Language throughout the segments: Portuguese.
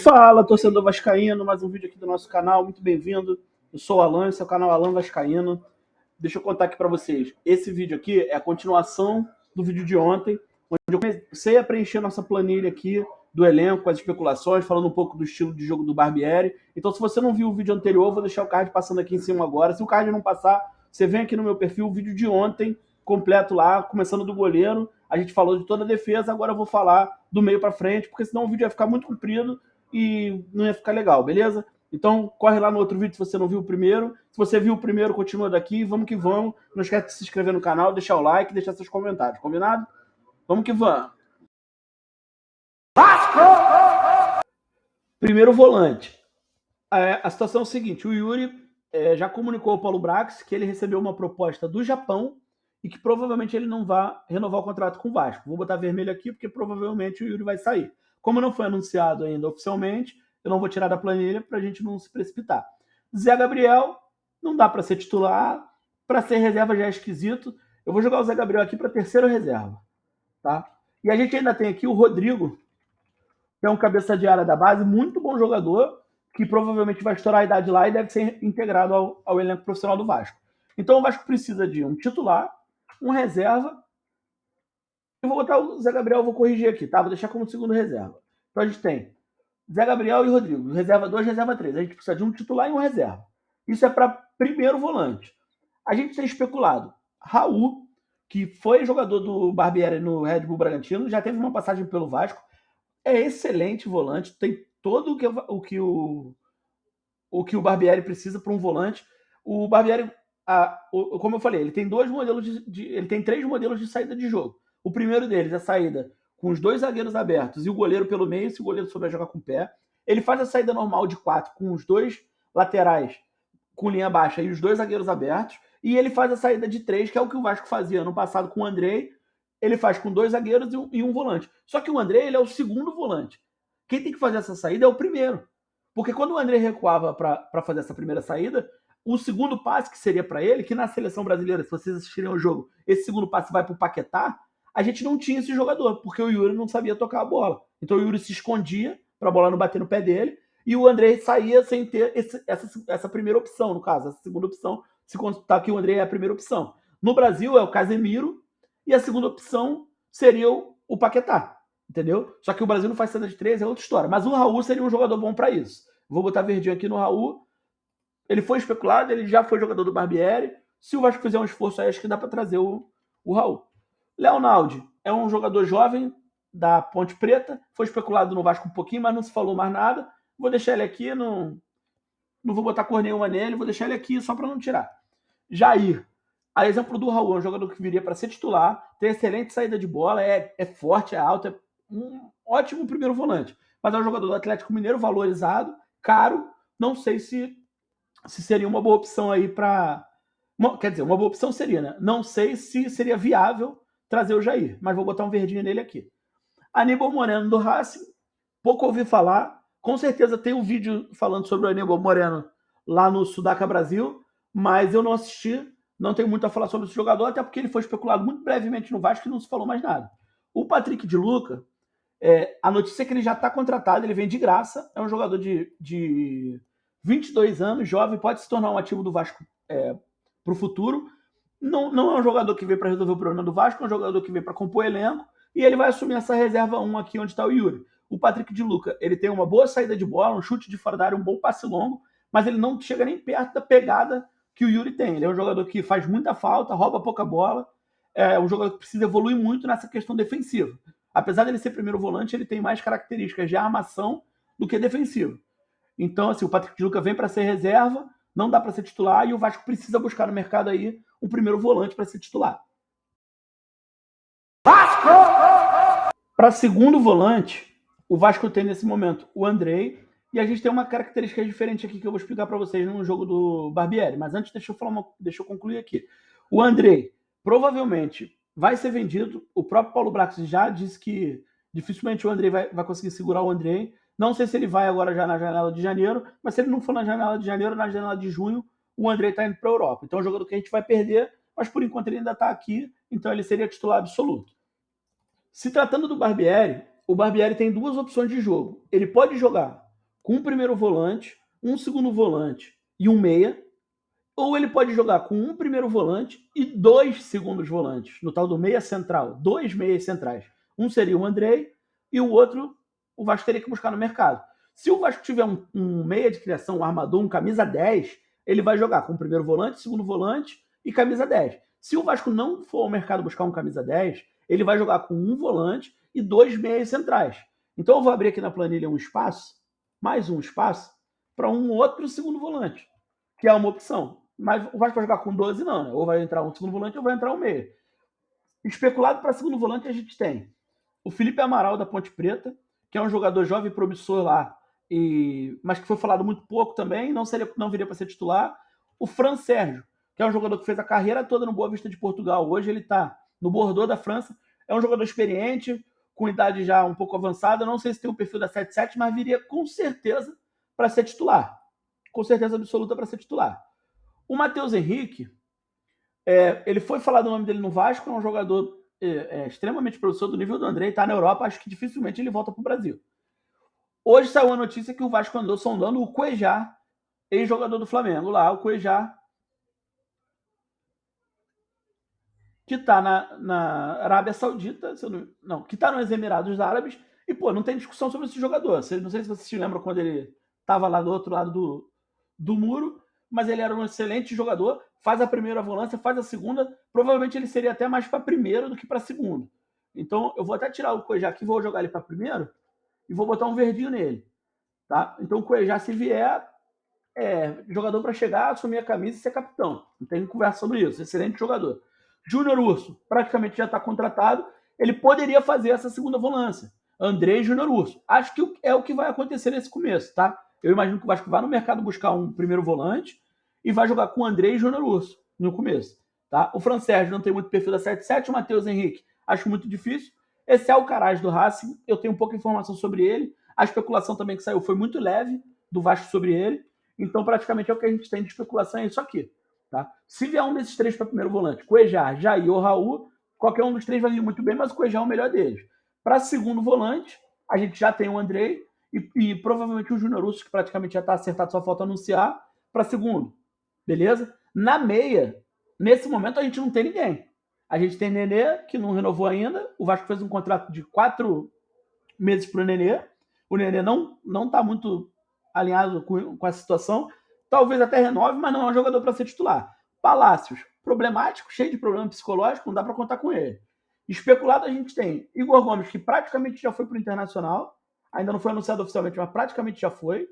Fala, torcedor vascaíno, mais um vídeo aqui do nosso canal, muito bem-vindo. Eu sou o Alan, esse é o canal Alan Vascaíno. Deixa eu contar aqui para vocês. Esse vídeo aqui é a continuação do vídeo de ontem, onde eu comecei a preencher nossa planilha aqui do elenco, as especulações, falando um pouco do estilo de jogo do Barbieri. Então, se você não viu o vídeo anterior, eu vou deixar o card passando aqui em cima agora. Se o card não passar, você vem aqui no meu perfil, o vídeo de ontem, completo lá, começando do goleiro. A gente falou de toda a defesa, agora eu vou falar do meio para frente, porque senão o vídeo ia ficar muito comprido e não ia ficar legal, beleza? Então, corre lá no outro vídeo se você não viu o primeiro. Se você viu o primeiro, continua daqui. Vamos que vamos. Não esquece de se inscrever no canal, deixar o like, deixar seus comentários. Combinado? Vamos que vamos. Primeiro volante. A situação é o seguinte. O Yuri já comunicou ao Paulo Brax que ele recebeu uma proposta do Japão e que provavelmente ele não vai renovar o contrato com o Vasco. Vou botar vermelho aqui porque provavelmente o Yuri vai sair. Como não foi anunciado ainda oficialmente, eu não vou tirar da planilha para a gente não se precipitar. Zé Gabriel, não dá para ser titular, para ser reserva já é esquisito. Eu vou jogar o Zé Gabriel aqui para terceiro reserva, tá? E a gente ainda tem aqui o Rodrigo, que é um cabeça de área da base, muito bom jogador, que provavelmente vai estourar a idade lá e deve ser integrado ao elenco profissional do Vasco. Então o Vasco precisa de um titular, um reserva. Eu vou botar o Zé Gabriel, vou corrigir aqui, tá? Vou deixar como segundo reserva. Então a gente tem Zé Gabriel e Rodrigo, reserva 2, reserva 3. A gente precisa de um titular e um reserva. Isso é para primeiro volante. A gente tem especulado Raul, que foi jogador do Barbieri no Red Bull Bragantino, já teve uma passagem pelo Vasco, é excelente volante, tem todo o que o Barbieri precisa para um volante. O Barbieri, como eu falei, ele tem dois modelos ele tem três modelos de saída de jogo. O primeiro deles é a saída com os dois zagueiros abertos e o goleiro pelo meio, se o goleiro souber jogar com o pé. Ele faz a saída normal de 4 com os dois laterais com linha baixa e os dois zagueiros abertos. E ele faz a saída de 3, que é o que o Vasco fazia no passado com o Andrei. Ele faz com dois zagueiros e um volante. Só que o Andrei, ele é o segundo volante. Quem tem que fazer essa saída é o primeiro. Porque quando o André recuava para fazer essa primeira saída, o segundo passe que seria para ele, que na seleção brasileira, se vocês assistirem ao jogo, esse segundo passe vai para o Paquetá, a gente não tinha esse jogador, porque o Yuri não sabia tocar a bola. Então o Yuri se escondia para a bola não bater no pé dele, e o André saía sem ter essa primeira opção, no caso, essa segunda opção, se contar que o André é a primeira opção. No Brasil é o Casemiro, e a segunda opção seria o Paquetá. Entendeu? Só que o Brasil não faz saída de 3, é outra história. Mas o Raul seria um jogador bom para isso. Vou botar verdinho aqui no Raul. Ele foi especulado, ele já foi jogador do Barbieri. Se o Vasco fizer um esforço aí, acho que dá para trazer o Raul. Leonaldi é um jogador jovem da Ponte Preta. Foi especulado no Vasco um pouquinho, mas não se falou mais nada. Vou deixar ele aqui, não vou botar cor nenhuma nele, vou deixar ele aqui só para não tirar. Jair, a exemplo do Raul, é um jogador que viria para ser titular, tem excelente saída de bola, é forte, é alto, é um ótimo primeiro volante. Mas é um jogador do Atlético Mineiro, valorizado, caro. Não sei se seria uma boa opção aí para. Quer dizer, uma boa opção seria, né? Não sei se seria viável trazer o Jair, mas vou botar um verdinho nele aqui. Aníbal Moreno do Racing, pouco ouvi falar. Com certeza tem um vídeo falando sobre o Aníbal Moreno lá no Sudaca Brasil, mas eu não assisti, não tenho muito a falar sobre esse jogador, até porque ele foi especulado muito brevemente no Vasco e não se falou mais nada. O Patrick de Luca, a notícia é que ele já está contratado, ele vem de graça, é um jogador de 22 anos, jovem, pode se tornar um ativo do Vasco para o futuro. Não é um jogador que veio para resolver o problema do Vasco, é um jogador que veio para compor elenco, e ele vai assumir essa reserva 1 aqui onde está o Yuri. O Patrick de Luca, ele tem uma boa saída de bola, um chute de fora da área, um bom passe longo, mas ele não chega nem perto da pegada que o Yuri tem. Ele é um jogador que faz muita falta, rouba pouca bola, é um jogador que precisa evoluir muito nessa questão defensiva. Apesar dele ser primeiro volante, ele tem mais características de armação do que defensivo. Então, assim, o Patrick de Luca vem para ser reserva, não dá para ser titular, e o Vasco precisa buscar no mercado aí um primeiro volante para ser titular. Vasco! Para segundo volante, o Vasco tem nesse momento o Andrei, e a gente tem uma característica diferente aqui que eu vou explicar para vocês no jogo do Barbieri. Mas antes, deixa eu concluir aqui. O Andrei provavelmente vai ser vendido. O próprio Paulo Brax já disse que dificilmente o Andrei vai conseguir segurar o Andrei. Não sei se ele vai agora já na janela de janeiro, mas se ele não for na janela de janeiro, na janela de junho, o Andrei está indo para a Europa. Então é um jogador que a gente vai perder, mas por enquanto ele ainda está aqui, então ele seria titular absoluto. Se tratando do Barbieri, o Barbieri tem duas opções de jogo. Ele pode jogar com um primeiro volante, um segundo volante e um meia, ou ele pode jogar com um primeiro volante e dois segundos volantes, no tal do meia central, dois meias centrais. Um seria o Andrei e o outro o Vasco teria que buscar no mercado. Se o Vasco tiver um meia de criação, um armador, um camisa 10, ele vai jogar com o primeiro volante, segundo volante e camisa 10. Se o Vasco não for ao mercado buscar um camisa 10, ele vai jogar com um volante e dois meias centrais. Então eu vou abrir aqui na planilha um espaço, mais um espaço, para um outro segundo volante, que é uma opção. Mas o Vasco vai jogar com 12, não, né? Ou vai entrar um segundo volante ou vai entrar um meia. Especulado para segundo volante, a gente tem o Felipe Amaral, da Ponte Preta, que é um jogador jovem e promissor lá, mas que foi falado muito pouco também, não viria para ser titular. O Fran Sérgio, que é um jogador que fez a carreira toda no Boa Vista de Portugal. Hoje ele está no Bordeaux da França. É um jogador experiente, com idade já um pouco avançada. Não sei se tem o perfil da 7-7, mas viria com certeza para ser titular. Com certeza absoluta para ser titular. O Matheus Henrique, ele foi falado o nome dele no Vasco, é um jogador extremamente promissor do nível do André, está na Europa, acho que dificilmente ele volta para o Brasil. Hoje saiu a notícia que o Vasco andou sondando o Cuejá, ex-jogador do Flamengo lá, o Cuejá, que está na Arábia Saudita, não, que está nos Emirados Árabes, e pô, não tem discussão sobre esse jogador. Não sei se vocês se lembram quando ele estava lá do outro lado do muro, mas ele era um excelente jogador, faz a primeira volância, faz a segunda, provavelmente ele seria até mais para primeiro do que para segundo. Então eu vou até tirar o Cuejá aqui, vou jogar ele para primeiro e vou botar um verdinho nele, tá? Então o Cuejá, se vier, jogador para chegar, assumir a camisa e ser capitão. Não tem conversa sobre isso, excelente jogador. Júnior Urso, praticamente já está contratado, ele poderia fazer essa segunda volância. André e Júnior Urso. Acho que é o que vai acontecer nesse começo, tá? Eu imagino que o Vasco vai no mercado buscar um primeiro volante e vai jogar com André e Júnior Urso no começo, tá? O Fran Sérgio não tem muito perfil da 7-7, o Matheus Henrique acho muito difícil. Esse é o Caraz do Racing, eu tenho pouca informação sobre ele. A especulação também que saiu foi muito leve do Vasco sobre ele. Então, praticamente é o que a gente tem de especulação, é isso aqui. Tá? Se vier um desses três para primeiro volante, Cuejá, Jair ou Raul, qualquer um dos três vai vir muito bem, mas o Cuejá é o melhor deles. Para segundo volante, a gente já tem o Andrei e provavelmente o Júnior Urso, que praticamente já está acertado, só falta anunciar, para segundo. Beleza? Na meia, nesse momento a gente não tem ninguém. A gente tem Nenê, que não renovou ainda. O Vasco fez um contrato de 4 meses para o Nenê. O Nenê não está muito alinhado com essa situação. Talvez até renove, mas não é um jogador para ser titular. Palácios, problemático, cheio de problema psicológico, não dá para contar com ele. Especulado a gente tem Igor Gomes, que praticamente já foi para o Internacional. Ainda não foi anunciado oficialmente, mas praticamente já foi.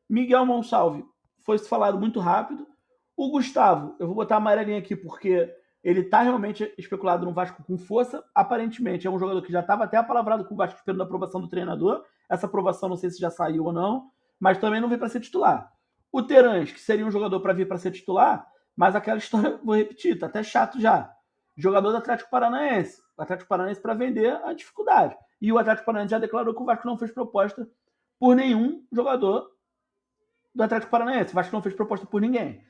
Miguel Monsalve, foi se falado muito rápido. O Gustavo, eu vou botar a amarelinha aqui porque ele está realmente especulado no Vasco com força. Aparentemente é um jogador que já estava até apalavrado com o Vasco esperando a aprovação do treinador. Essa aprovação não sei se já saiu ou não, mas também não veio para ser titular. O Terãs, que seria um jogador para vir para ser titular, mas aquela história, vou repetir, tá até chato já. Jogador do Atlético Paranaense. O Atlético Paranaense para vender a dificuldade. E o Atlético Paranaense já declarou que o Vasco não fez proposta por nenhum jogador do Atlético Paranaense. O Vasco não fez proposta por ninguém.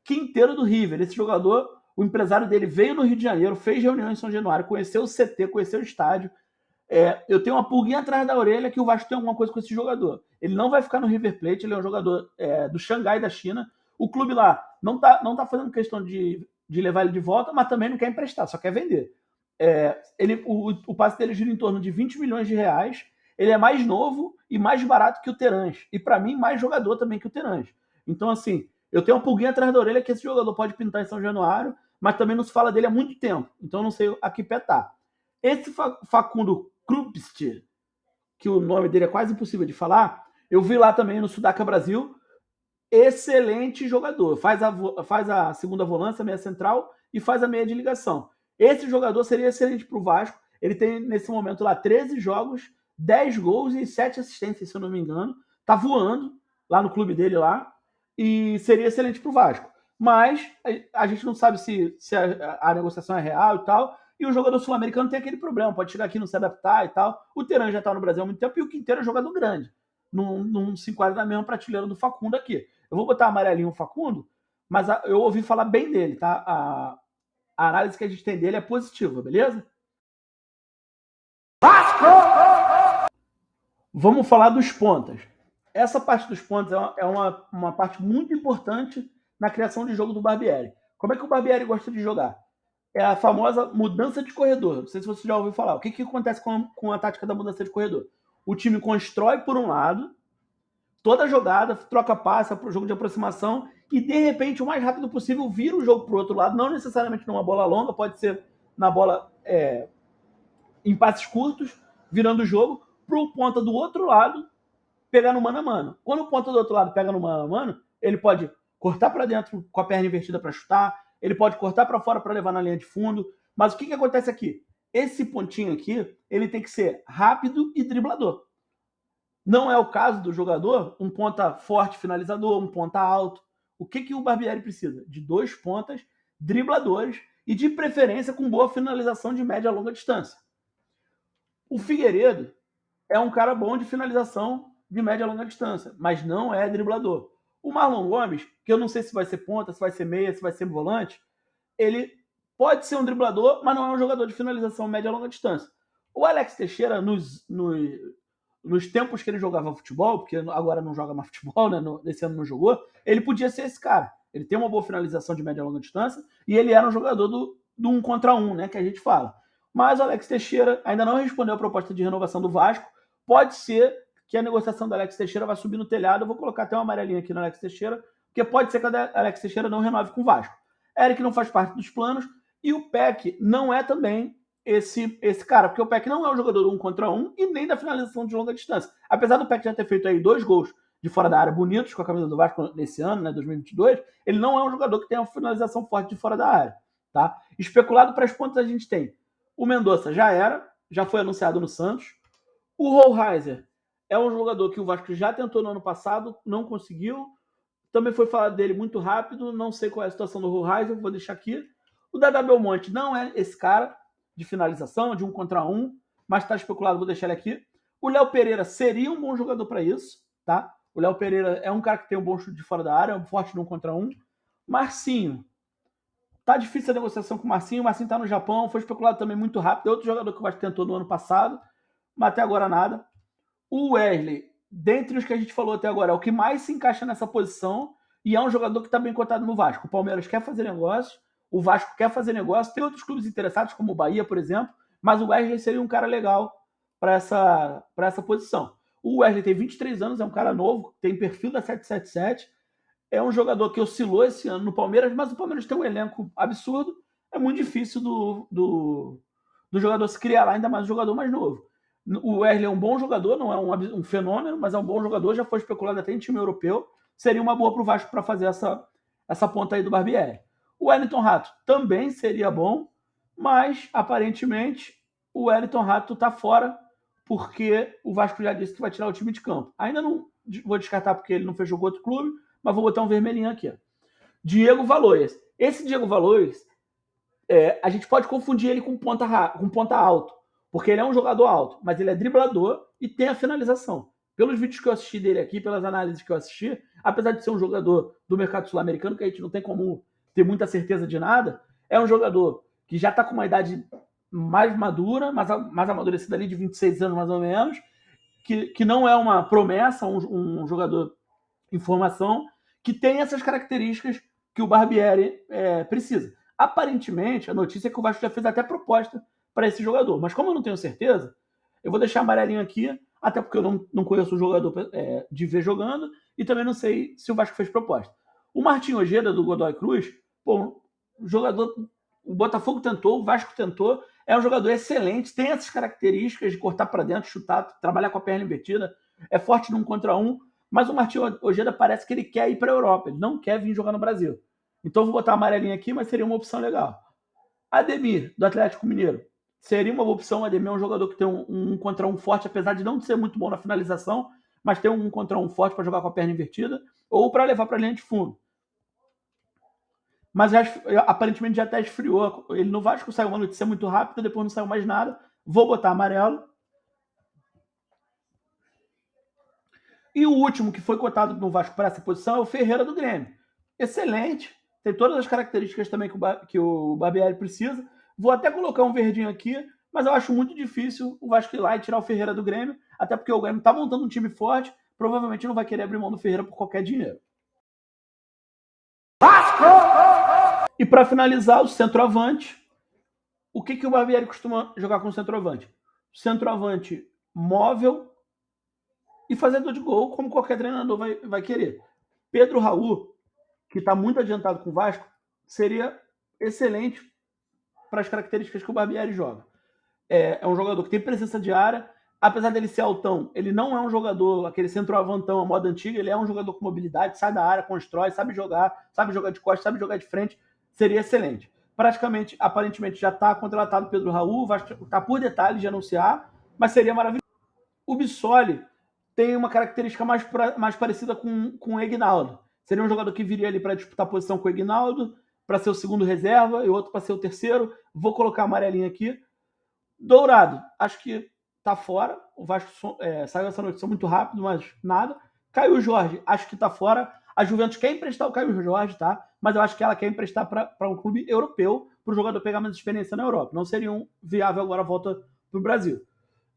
Quinteiro do River, esse jogador, o empresário dele veio no Rio de Janeiro, fez reunião em São Januário, conheceu o CT, conheceu o estádio. Eu tenho uma pulguinha atrás da orelha que o Vasco tem alguma coisa com esse jogador. Ele não vai ficar no River Plate, ele é um jogador do Xangai da China. O clube lá não tá fazendo questão de levar ele de volta, mas também não quer emprestar, só quer vender. O passe dele gira em torno de 20 milhões de reais. Ele é mais novo e mais barato que o Terãs. E para mim, mais jogador também que o Terãs. Então, assim, eu tenho uma pulguinha atrás da orelha que esse jogador pode pintar em São Januário, mas também não se fala dele há muito tempo. Então, eu não sei a que pé tá. Esse Facundo Krupst, que o nome dele é quase impossível de falar, eu vi lá também no Sudaca Brasil. Excelente jogador. Faz a segunda volância, meia central, e faz a meia de ligação. Esse jogador seria excelente para o Vasco. Ele tem, nesse momento lá, 13 jogos, 10 gols e 7 assistências, se eu não me engano. Tá voando lá no clube dele lá. E seria excelente para o Vasco. Mas a gente não sabe se a negociação é real e tal. E o jogador sul-americano tem aquele problema. Pode chegar aqui, não se adaptar e tal. O Terã já está no Brasil há muito tempo e o Quinteiro é jogador grande. Não se enquadra na mesma prateleira do Facundo aqui. Eu vou botar amarelinho o Facundo, mas eu ouvi falar bem dele, tá? A análise que a gente tem dele é positiva, beleza? Vasco! Vamos falar dos pontas. Essa parte dos pontas é uma parte muito importante na criação de jogo do Barbieri. Como é que o Barbieri gosta de jogar? É a famosa mudança de corredor. Não sei se você já ouviu falar. O que acontece com a tática da mudança de corredor? O time constrói por um lado, toda a jogada, troca passa para o jogo de aproximação e, de repente, o mais rápido possível, vira o jogo para o outro lado. Não necessariamente numa bola longa, pode ser na bola em passes curtos, virando o jogo, para o ponta do outro lado pegar no mano a mano. Quando o ponta do outro lado pega no mano a mano, ele pode cortar para dentro com a perna invertida para chutar, ele pode cortar para fora para levar na linha de fundo. Mas o que acontece aqui? Esse pontinho aqui, ele tem que ser rápido e driblador. Não é o caso do jogador, um ponta forte finalizador, um ponta alto. O que o Barbieri precisa? De 2 pontas dribladores e, de preferência, com boa finalização de média a longa distância. O Figueiredo é um cara bom de finalização de média a longa distância, mas não é driblador. O Marlon Gomes, que eu não sei se vai ser ponta, se vai ser meia, se vai ser volante, ele pode ser um driblador, mas não é um jogador de finalização média a longa distância. O Alex Teixeira, nos tempos que ele jogava futebol, porque agora não joga mais futebol, né? Nesse ano não jogou, ele podia ser esse cara. Ele tem uma boa finalização de média a longa distância e ele era um jogador do 1 contra 1, né? Que a gente fala. Mas o Alex Teixeira ainda não respondeu a proposta de renovação do Vasco. Pode ser que a negociação do Alex Teixeira vai subir no telhado. Eu vou colocar até uma amarelinha aqui no Alex Teixeira, porque pode ser que o Alex Teixeira não renove com o Vasco. Eric não faz parte dos planos e o Peck não é também esse cara, porque o Peck não é um jogador 1 contra 1 e nem da finalização de longa distância. Apesar do Peck já ter feito aí 2 gols de fora da área bonitos com a camisa do Vasco nesse ano, né, 2022, ele não é um jogador que tem uma finalização forte de fora da área. Tá? Especulado para as pontas a gente tem o Mendonça, já foi anunciado no Santos. O Rollheiser é um jogador que o Vasco já tentou no ano passado, não conseguiu. Também foi falado dele muito rápido, não sei qual é a situação do Rollheiser, vou deixar aqui. O Dada Belmonte não é esse cara de finalização, de 1 contra 1, mas está especulado, vou deixar ele aqui. O Léo Pereira seria um bom jogador para isso, tá? O Léo Pereira é um cara que tem um bom chute de fora da área, é um forte no 1 contra 1. Marcinho, tá difícil a negociação com o Marcinho. O Marcinho tá no Japão, foi especulado também muito rápido. É outro jogador que o Vasco tentou no ano passado, mas até agora nada. O Wesley, dentre os que a gente falou até agora, é o que mais se encaixa nessa posição e é um jogador que está bem cotado no Vasco. O Palmeiras quer fazer negócio, o Vasco quer fazer negócio, tem outros clubes interessados, como o Bahia, por exemplo, mas o Wesley seria um cara legal para essa posição. O Wesley tem 23 anos, é um cara novo, tem perfil da 777, é um jogador que oscilou esse ano no Palmeiras, mas o Palmeiras tem um elenco absurdo, é muito difícil do jogador se criar lá, ainda mais um jogador mais novo. O Wesley é um bom jogador, não é um fenômeno, mas é um bom jogador, já foi especulado até em time europeu, seria uma boa para o Vasco para fazer essa ponta aí do Barbieri. O Wellington Rato também seria bom, mas aparentemente o Wellington Rato está fora, porque o Vasco já disse que vai tirar o time de campo. Ainda não vou descartar porque ele não fechou com outro clube, mas vou botar um vermelhinho aqui. Diego Valois. Esse Diego Valois, a gente pode confundir ele com ponta alto, porque ele é um jogador alto, mas ele é driblador e tem a finalização. Pelos vídeos que eu assisti dele aqui, pelas análises que eu assisti, apesar de ser um jogador do mercado sul-americano, que a gente não tem como ter muita certeza de nada, é um jogador que já está com uma idade mais madura, mais amadurecida ali de 26 anos mais ou menos, que não é uma promessa, um jogador em formação, que tem essas características que o Barbieri precisa. Aparentemente, a notícia é que o Vasco já fez até proposta para esse jogador, mas como eu não tenho certeza, eu vou deixar amarelinho aqui, até porque eu não conheço o jogador de ver jogando e também não sei se o Vasco fez proposta. O Martim Ojeda, do Godoy Cruz, o jogador, o Botafogo tentou, o Vasco tentou, é um jogador excelente, tem essas características de cortar para dentro, chutar, trabalhar com a perna invertida, é forte num contra um, mas o Martim Ojeda parece que ele quer ir para a Europa, ele não quer vir jogar no Brasil. Então eu vou botar amarelinho aqui, mas seria uma opção legal. Ademir, do Atlético Mineiro, seria uma boa opção. O Ademir é um jogador que tem um contra um forte, apesar de não ser muito bom na finalização, mas tem um contra um forte para jogar com a perna invertida ou para levar para a linha de fundo. Mas aparentemente já até esfriou. Ele no Vasco saiu uma notícia muito rápida, depois não saiu mais nada. Vou botar amarelo. E o último que foi cotado no Vasco para essa posição é o Ferreira do Grêmio. Excelente, tem todas as características também que o Barbieri precisa. Vou até colocar um verdinho aqui, mas eu acho muito difícil o Vasco ir lá e tirar o Ferreira do Grêmio, até porque o Grêmio está montando um time forte, provavelmente não vai querer abrir mão do Ferreira por qualquer dinheiro. E para finalizar, o centroavante. O que o Barbieri costuma jogar com o centroavante? Centroavante móvel e fazedor de gol, como qualquer treinador vai querer. Pedro Raul, que está muito adiantado com o Vasco, seria excelente para as características que o Barbieri joga. É um jogador que tem presença de área, apesar dele ser altão, ele não é um jogador, aquele centroavantão à moda antiga, ele é um jogador com mobilidade, sai da área, constrói, sabe jogar de costas, sabe jogar de frente, seria excelente. Praticamente, aparentemente, já está contratado o Pedro Raul, vai estar por detalhes de anunciar, mas seria maravilhoso. O Bissoli tem uma característica mais parecida com o Egnaldo. Seria um jogador que viria ali para disputar posição com o Egnaldo, para ser o segundo reserva e o outro para ser o terceiro. Vou colocar a amarelinha aqui. Dourado, acho que tá fora. O Vasco saiu essa notícia muito rápido, mas nada. Caio Jorge, acho que tá fora. A Juventus quer emprestar o Caio Jorge, tá? Mas eu acho que ela quer emprestar para um clube europeu, para o jogador pegar mais experiência na Europa. Não seria viável agora a volta para o Brasil.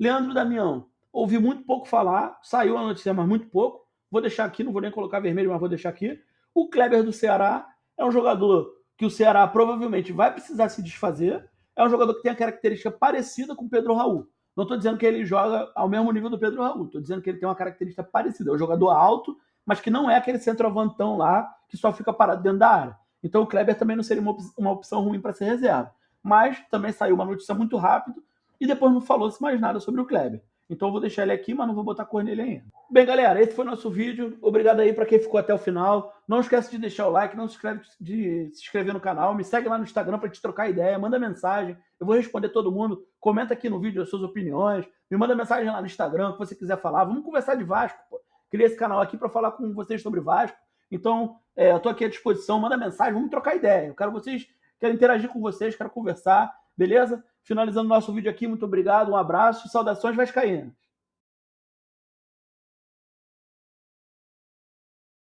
Leandro Damião, ouvi muito pouco falar, saiu a notícia, mas muito pouco. Vou deixar aqui, não vou nem colocar vermelho, mas vou deixar aqui. O Kleber do Ceará é um jogador que o Ceará provavelmente vai precisar se desfazer. É um jogador que tem a característica parecida com o Pedro Raul. Não estou dizendo que ele joga ao mesmo nível do Pedro Raul, estou dizendo que ele tem uma característica parecida. É um jogador alto, mas que não é aquele centroavantão lá que só fica parado dentro da área. Então o Kleber também não seria uma opção ruim para ser reserva. Mas também saiu uma notícia muito rápido e depois não falou-se mais nada sobre o Kleber. Então eu vou deixar ele aqui, mas não vou botar cor nele ainda. Bem, galera, esse foi o nosso vídeo. Obrigado aí para quem ficou até o final. Não esquece de deixar o like, não se inscrever no canal. Me segue lá no Instagram para te trocar ideia. Manda mensagem. Eu vou responder todo mundo. Comenta aqui no vídeo as suas opiniões. Me manda mensagem lá no Instagram, que você quiser falar. Vamos conversar de Vasco, pô. Criei esse canal aqui para falar com vocês sobre Vasco. Então, eu estou aqui à disposição. Manda mensagem, vamos trocar ideia. Quero interagir com vocês, quero conversar. Beleza? Finalizando nosso vídeo aqui, muito obrigado, um abraço e saudações vascaínas.